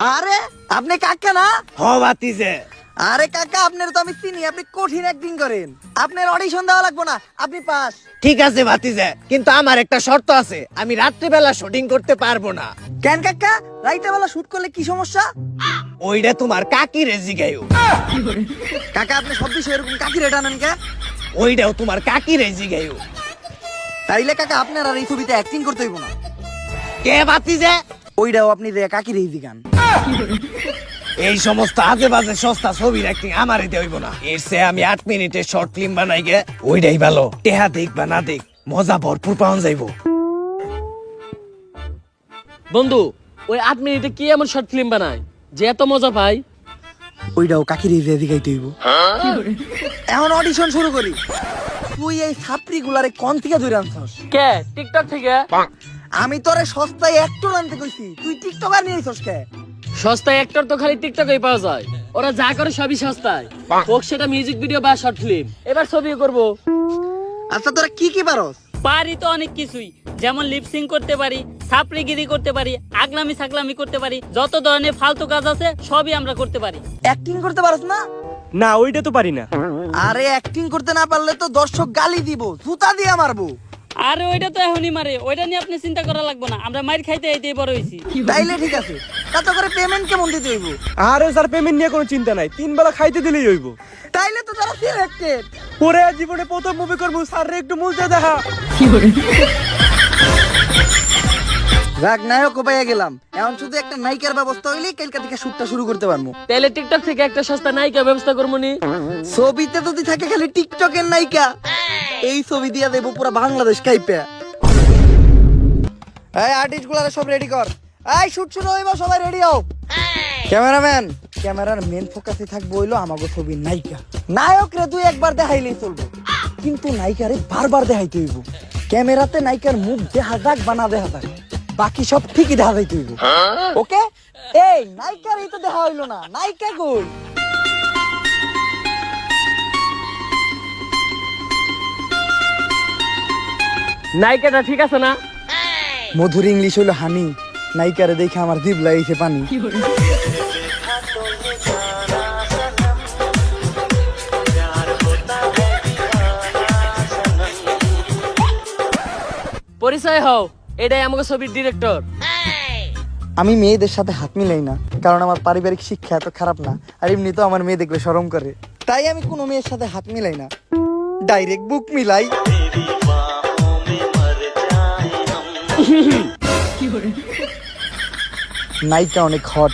আরে আপনি কাকা না? হ বাতিজে। আরে কাকা আপনার তো আমি চিনি, আপনি কঠিন অ্যাক্টিং করেন। আপনার অডিশন দেওয়া লাগবে না, আপনি পাস। ঠিক আছে বাতিজে, কিন্তু আমার একটা শর্ত আছে, আমি রাত্রিবেলা শুটিং করতে পারবো না। কেন কাকা? রাইতে বেলা শুট করলে কি সমস্যা? ওইটা তোমার কাকি রেজি গাইও। কাকা আপনি সব বিষয় এরকম কাকি রেট আনেন কে? ওইটাও তোমার কাকি রেজি গাইও। তাইলে কাকা আপনার আর এই ছবিতে অ্যাক্টিং করতে হইব না। কে বাতিজে? ওইটাও আপনি যে কাকি রেজি গান। এই সমস্ত আজে বাজে সস্তা ছবির অ্যাক্টিং আমারই হইব না। এর চেয়ে আমি 8 মিনিটের শর্ট ফিল্ম বানাই গে, ওইটাই ভালো। টেহা দেখ বা না দেখ, মজা ভরপুর পাওয়া যাইব। বন্ধু, ওই 8 মিনিটে কি এমন শর্ট ফিল্ম বানায় যে এত মজা পাই? ওইটাও কাকি রেজি গাইতে হইব। এখন অডিশন শুরু করি। তুই এই ছাত্রী গুলারে কোন থেকে ধরে আনছস? কে টিকটক থেকে? আমি তোরে সস্তায় অ্যাক্টর আনতে কইছি, তুই টিকটকার নিয়ে আইছস কে? সস্তায় অ্যাক্টর তো খালি টিকটকেই পাওয়া যায়। ওরা যা করে সবই সস্তায়, হোক সেটা মিউজিক ভিডিও বা শর্ট ফিল্ম। এবার ছবিও করব। আচ্ছা তোরা কি কি পারস? পারি তো অনেক কিছুই, যেমন লিপসিং করতে পারি, সাপড়িগিরি করতে পারি, আগলামি সাকলামি করতে পারি, যত ধরনের ফালতু কাজ আছে সবই আমরা করতে পারি। অ্যাক্টিং করতে পারস না? না, ওইটা তো পারি না। আরে অ্যাক্টিং করতে না পারলে তো দর্শক গালি দিব, জুতা দিয়ে মারবো। আরে ওইটা তো এখনই মারে, ওইটা নিয়ে আপনি চিন্তা করা লাগবে না, আমরা মাইর খাইতে এইতেই বড় হইছি। তাইলে ঠিক আছে, তাতে করে পেমেন্ট কেমন দিতে হইব? আরে স্যার, পেমেন্ট নিয়ে কোনো চিন্তা নাই, 3 বেলা খাইতে দিলেই হইব। তাইলে তো তারা সিলেক্টেড। পরে জীবনে প্রথম মুভি করবো, স্যার একটু মুজে দেখা। রাগ নায়ক পাইয়া গেলাম, এখন শুধু একটা নায়িকার ব্যবস্থা হইলেই কালকা থেকে শুটটা শুরু করতে পারবো। তাহলে টিকটক থেকে একটা সস্তা নায়িকা ব্যবস্থা করবো নি? ছবিতে যদি থাকে খালি টিকটকের নায়িকা, এই ছবি দিয়া দেবো পুরো বাংলাদেশ কাইপে। এই আর্টিস্ট গুলারে সব রেডি কর, এই শুট শুরু হইব, সবাই রেডি হও। ক্যামেরাম্যান, ক্যামেরার মেন ফোকাসে থাকবো হইলো আমাগো ছবির নায়িকা। নায়ক রে তুই একবার দেখাইলেই চলবে, কিন্তু নায়িকারে বারবার দেখাইতে হইব। ক্যামেরাতে নায়িকার মুখ দেখা যাক বা না দেখা যাক, বাকি সব ঠিকই দেখা যাইতে হইব। ওকে? এই নায়িকার এই তো দেখা হইলো না, নায়িকা কই? নায়িকাটা ঠিক আছে না? মধুর ইংলিশ হইলো হানি, নায়িকারে দেখে আমার জিভ লাগিয়েছে পানি। পরিচয় হও, এটাই আমাকে ছবির ডিরেক্টর। আমি মেয়েদের সাথে হাত মিলাই না, কারণ আমার পারিবারিক শিক্ষা এত খারাপ না, আর এমনি তো আমার মেয়ে দেখলে শরম করে, তাই আমি কোনো মেয়ের সাথে হাত মিলাই না, ডাইরেক্ট বুক মিলাই। নায়িকা অনেক হট,